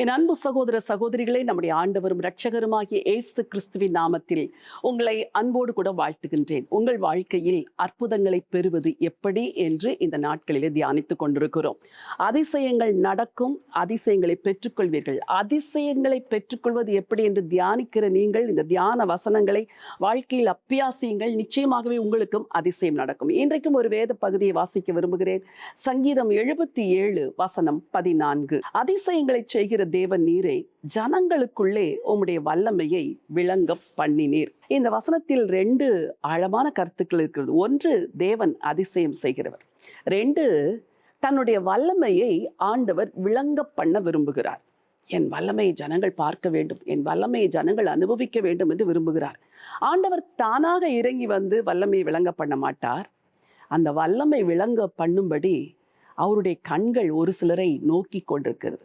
என் அன்பு சகோதர சகோதரிகளே, நம்முடைய ஆண்டவரும் இரட்சகருமாகிய இயேசு கிறிஸ்துவின் நாமத்தில் உங்களை அன்போடு கூட வாழ்த்துகின்றேன். உங்கள் வாழ்க்கையில் அற்புதங்களை பெறுவது எப்படி என்று இந்த நாட்களிலே தியானித்துக் கொண்டிருக்கிறோம். அதிசயங்கள் நடக்கும், அதிசயங்களை பெற்றுக்கொள்வீர்கள். அதிசயங்களை பெற்றுக்கொள்வது எப்படி என்று தியானிக்கிற நீங்கள் இந்த தியான வசனங்களை வாழ்க்கையில் அப்பியாசியுங்கள். நிச்சயமாகவே உங்களுக்கும் அதிசயம் நடக்கும். இன்றைக்கும் ஒரு வேத பகுதியை வாசிக்க விரும்புகிறேன். சங்கீதம் 77 வசனம் 14. அதிசயங்களை செய்கிற தேவன் நீரே, ஜனங்களுக்குள்ளே உம்முடைய வல்லமையை விளங்க பண்ணினீர். இந்த வசனத்தில் 2 ஆழமான கருத்துக்கள் இருக்கிறது. ஒன்று, தேவன் அதிசயம் செய்கிறவர். 2, தன்னுடைய வல்லமையை ஆண்டவர் விளங்க பண்ண விரும்புகிறார். என் வல்லமையை ஜனங்கள் பார்க்க வேண்டும், என் வல்லமையை ஜனங்கள் அனுபவிக்க வேண்டும் என்று விரும்புகிறார். ஆண்டவர் தானாக இறங்கி வந்து வல்லமையை விளங்க பண்ண மாட்டார். அந்த வல்லமை விளங்க பண்ணும்படி அவருடைய கண்கள் ஒரு சிலரை நோக்கி கொண்டிருக்கிறது.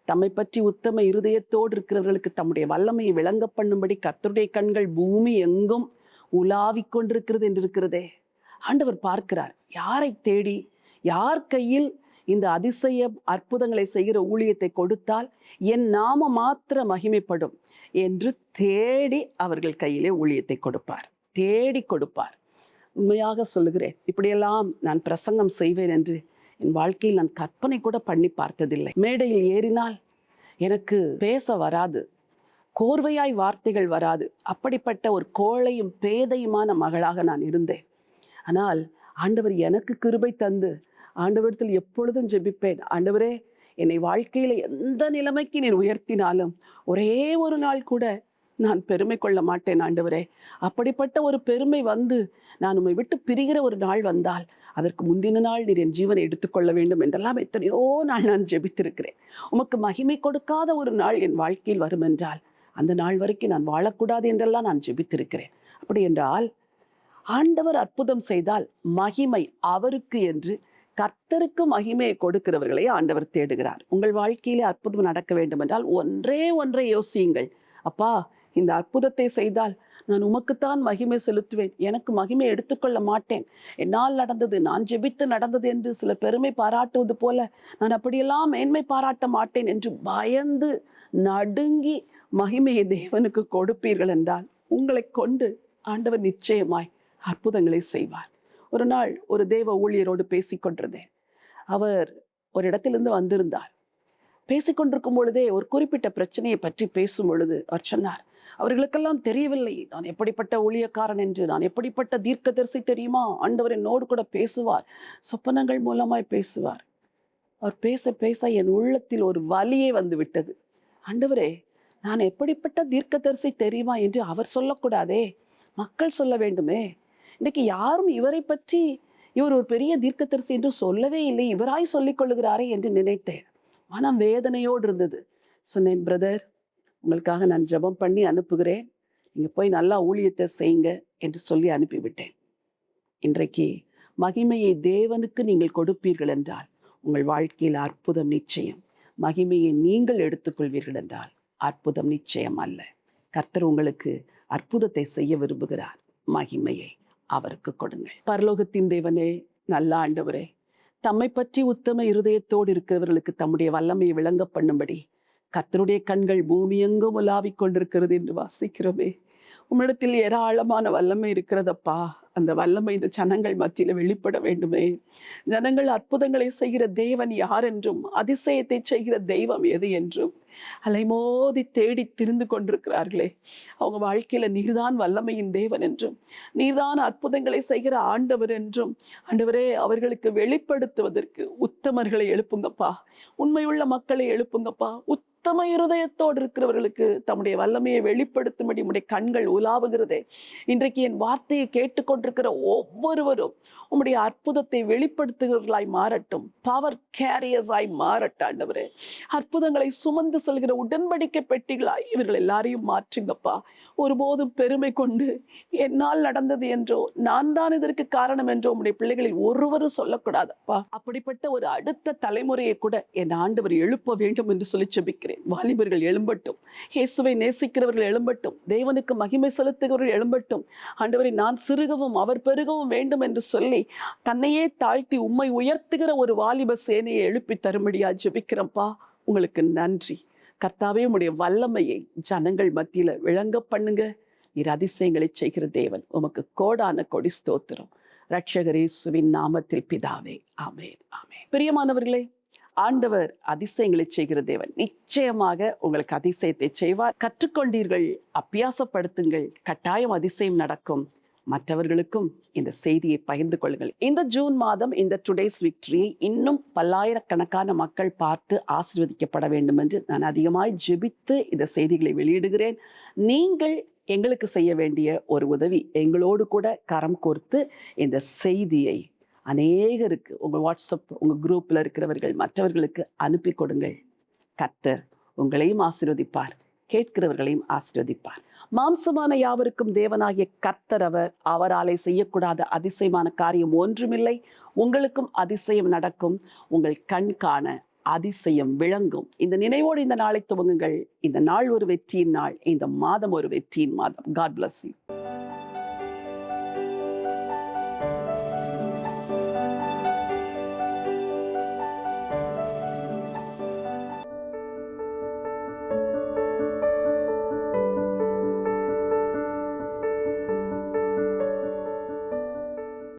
தம்மை பற்றி உத்தம இருதயத்தோடு இருக்கிறவர்களுக்கு தம்முடைய வல்லமையை விளங்க பண்ணும்படி கர்த்தருடைய கண்கள் பூமி எங்கும் உலாவிக் கொண்டிருக்கிறது என்று இருக்கிறதே. ஆண்டவர் பார்க்கிறார், யாரை தேடி, யார் கையில் இந்த அதிசய அற்புதங்களை செய்கிற ஊழியத்தை கொடுத்தால் என் நாம மாத்திர மகிமைப்படும் என்று தேடி அவர்கள் கையிலே ஊழியத்தை கொடுப்பார், தேடி கொடுப்பார். உண்மையாக சொல்லுகிறேன், இப்படியெல்லாம் நான் பிரசங்கம் செய்வேன் என்று என் வாழ்க்கையில் நான் கற்பனை கூட பண்ணி பார்த்ததில்லை. மேடையில் ஏறினால் எனக்கு பேச வராது, கோர்வையாய் வார்த்தைகள் வராது. அப்படிப்பட்ட ஒரு கோழையும் பேதையுமான மகளாக நான் இருந்தேன். ஆனால் ஆண்டவர் எனக்கு கிருபை தந்து, ஆண்டவரிடத்தில் எப்பொழுதும் ஜெபிப்பேன், ஆண்டவரே, என்னை வாழ்க்கையில் எந்த நிலைமைக்கு நீர் உயர்த்தினாலும் ஒரே ஒரு நாள் கூட நான் பெருமை கொள்ள மாட்டேன் ஆண்டவரே. அப்படிப்பட்ட ஒரு பெருமை வந்து நான் உம்மை விட்டு பிரிகிற ஒரு நாள் வந்தால் அதற்கு முந்தின நாள் நீர் என் ஜீவனை எடுத்துக்கொள்ள வேண்டும் என்றெல்லாம் எத்தனையோ நாள் நான் ஜெபித்திருக்கிறேன். உமக்கு மகிமை கொடுக்காத ஒரு நாள் என் வாழ்க்கையில் வரும் என்றால் அந்த நாள் வரைக்கும் நான் வாழக்கூடாது என்றெல்லாம் நான் ஜெபித்திருக்கிறேன். அப்படி என்றால் ஆண்டவர் அற்புதம் செய்தால் மகிமை அவருக்கு என்று கர்த்தருக்கு மகிமையை கொடுக்கிறவர்களை ஆண்டவர் தேடுகிறார். உங்கள் வாழ்க்கையிலே அற்புதம் நடக்க வேண்டும் என்றால் ஒன்றை யோசியுங்கள். அப்பா, இந்த அற்புதத்தை செய்தால் நான் உமக்குத்தான் மகிமை செலுத்துவேன், எனக்கு மகிமை எடுத்துக்கொள்ள மாட்டேன். என்னால் நடந்தது, நான் ஜெபித்து நடந்தது என்று சில பெருமை பாராட்டுவது போல நான் அப்படியெல்லாம் மேன்மை பாராட்ட மாட்டேன் என்று பயந்து நடுங்கி மகிமையை தேவனுக்கு கொடுப்பீர்கள் என்றால் உங்களை கொண்டு ஆண்டவர் நிச்சயமாய் அற்புதங்களை செய்வார். ஒரு நாள் ஒரு தேவ ஊழியரோடு பேசிக்கொண்டிருந்தேன். அவர் ஒரு இடத்திலிருந்து வந்திருந்தார். பேசிக்கொண்டிருக்கும் பொழுதே ஒரு குறிப்பிட்ட பிரச்சனையை பற்றி பேசும் பொழுது அவர் சொன்னார், அவர்களுக்கெல்லாம் தெரியவில்லை நான் எப்படிப்பட்ட ஊழியக்காரன் என்று, நான் எப்படிப்பட்ட தீர்க்கதரிசி தெரியுமா, ஆண்டவர் என்னோடு கூட பேசுவார், சொப்பனங்கள் மூலமாய் பேசுவார். அவர் பேச பேச என் உள்ளத்தில் ஒரு வலியே வந்து விட்டது. ஆண்டவரே, நான் எப்படிப்பட்ட தீர்க்கதரிசி தெரியுமா என்று அவர் சொல்லக்கூடாதே, மக்கள் சொல்ல வேண்டுமே. இன்றைக்கு யாரும் இவரை பற்றி இவர் ஒரு பெரிய தீர்க்கதரிசி என்று சொல்லவே இல்லை, இவராய் சொல்லிக் கொள்ளுகிறாரே என்று நினைத்தேன். மனம் வேதனையோடு இருந்தது. சொன்னேன், பிரதர், உங்களுக்காக நான் ஜெபம் பண்ணி அனுப்புகிறேன், நீங்கள் போய் நல்லா ஊழியத்தை செய்யுங்க என்று சொல்லி அனுப்பிவிட்டேன். இன்றைக்கு மகிமையை தேவனுக்கு நீங்கள் கொடுப்பீர்கள் என்றால் உங்கள் வாழ்க்கையில் அற்புதம் நிச்சயம். மகிமையை நீங்கள் எடுத்துக்கொள்வீர்கள் என்றால் அற்புதம் நிச்சயம் அல்ல. கர்த்தர் உங்களுக்கு அற்புதத்தை செய்ய விரும்புகிறார். மகிமையை அவருக்கு கொடுங்கள். பரலோகத்தின் தேவனே, நல்ல ஆண்டவரே, தம்மை பற்றி உத்தம இருதயத்தோடு இருக்கிறவர்களுக்கு தம்முடைய வல்லமையை விளங்க பண்ணும்படி கர்த்தருடைய கண்கள் பூமி எங்கும் உலாவிக் கொண்டிருக்கிறது என்று வாசிக்கிறோமே. உம்மிடத்தில் ஏராளமான வல்லமை இருக்கிறதப்பா. அந்த வல்லமை இந்த ஜனங்கள் மத்தியில வெளிப்பட வேண்டுமே. ஜனங்கள் அற்புதங்களை செய்கிற தேவன் யார் என்றும், அதிசயத்தை செய்கிற தெய்வம் எது என்றும் அலைமோதி தேடி திரிந்து கொண்டிருக்கிறார்களே. அவங்க வாழ்க்கையில நீர்தான் வல்லமையின் தேவன் என்றும், நீர்தான் அற்புதங்களை செய்கிற ஆண்டவர் என்றும், ஆண்டவரே, அவர்களுக்கு வெளிப்படுத்துவதற்கு உத்தமர்களை எழுப்புங்கப்பா, உண்மையுள்ள மக்களை எழுப்புங்கப்பா. உத்தம இருதயத்தோடு இருக்கிறவர்களுக்கு தம்முடைய வல்லமையை வெளிப்படுத்தும்படி உம்முடைய கண்கள் உலாவுகிறதே. இன்றைக்கு என் வார்த்தையை கேட்டுக்கொண்டிருக்கிற ஒவ்வொருவரும் உம்முடைய அற்புதத்தை வெளிப்படுத்துகிறவர்களாய் மாறட்டும், பவர் கேரியர்ஸாய் மாறட்டும் ஆண்டவரே. அற்புதங்களை சுமந்து செல்கிற உடன்படிக்கை பெட்டிகளாய் இவர்கள் எல்லாரையும் மாற்றுங்கப்பா. ஒருபோதும் பெருமை கொண்டு என்னால் நடந்தது என்றோ, நான் தான் இதற்கு காரணம் என்றோ உம்முடைய பிள்ளைகளில் ஒருவரும் சொல்லக்கூடாதப்பா. அப்படிப்பட்ட ஒரு அடுத்த தலைமுறையை கூட என் ஆண்டவர் எழுப்ப வேண்டும் என்று சொல்லி ஜெபிக்கிறேன். வாலிபர்கள் எழும்பட்டும், இயேசுவை நேசிக்கிறவர்கள் எழும்பட்டும், தேவனுக்கு மகிமை செலுத்துகிறவர்கள் எழும்பட்டும். ஆண்டவரை, நான் சிறுகவும் அவர் பெருகவும் வேண்டும் என்று சொல்லி தன்னையே தாழ்த்தி உம்மை உயர்த்துகிற ஒரு வாலிப சேனையை எழுப்பி தரும்படியா ஜெபிக்கிறேன்ப்பா. உங்களுக்கு நன்றி. கர்த்தாவே உம்முடைய வல்லமையை ஜனங்கள் மத்தியில விளங்க பண்ணுங்க. நீர் அதிசயங்களை செய்கிற தேவன். உமக்கு கோடான கொடி ஸ்தோத்திரம். இரட்சகர் இயேசுவின் நாமத்தில் பிதாவே, ஆமென், ஆமென். பிரியமானவர்களே, ஆண்டவர் அதிசயங்களை செய்கிற தேவன். நிச்சயமாக உங்களுக்கு அதிசயத்தை செய்வார். கற்றுக்கொண்டீர்கள், அபியாசப்படுத்துங்கள், கட்டாயம் அதிசயம் நடக்கும். மற்றவர்களுக்கும் இந்த செய்தியை பகிர்ந்து கொள்ளுங்கள். இந்த ஜூன் மாதம் இந்த டுடேஸ் விக்டரியை இன்னும் பல்லாயிரக்கணக்கான மக்கள் பார்த்து ஆசீர்வதிக்கப்பட வேண்டும் என்று நான் அதிகமாய் ஜெபித்து இந்த செய்திகளை வெளியிடுகிறேன். நீங்கள் எங்களுக்கு செய்ய வேண்டிய ஒரு உதவி, எங்களோடு கூட கரம் கோர்த்து இந்த செய்தியை அநேகருக்கு, உங்கள் வாட்ஸ்அப், உங்கள் குரூப்பில் இருக்கிறவர்கள் மற்றவர்களுக்கு அனுப்பி கொடுங்கள். கர்த்தர் உங்களையும் ஆசீர்வதிப்பார், கேட்கிறவர்களையும் ஆசீர்வதிப்பார். மாம்சமான யாவருக்கும் தேவனாகிய கர்த்தர் அவர். அவராலே செய்யக்கூடாத அதிசயமான காரியம் ஒன்றுமில்லை. உங்களுக்கும் அதிசயம் நடக்கும். உங்கள் கண் காண அதிசயம் விளங்கும். இந்த நினைவோடு இந்த நாளை துவங்குங்கள். இந்த நாள் ஒரு வெற்றியின் நாள். இந்த மாதம் ஒரு வெற்றியின் மாதம். God bless you.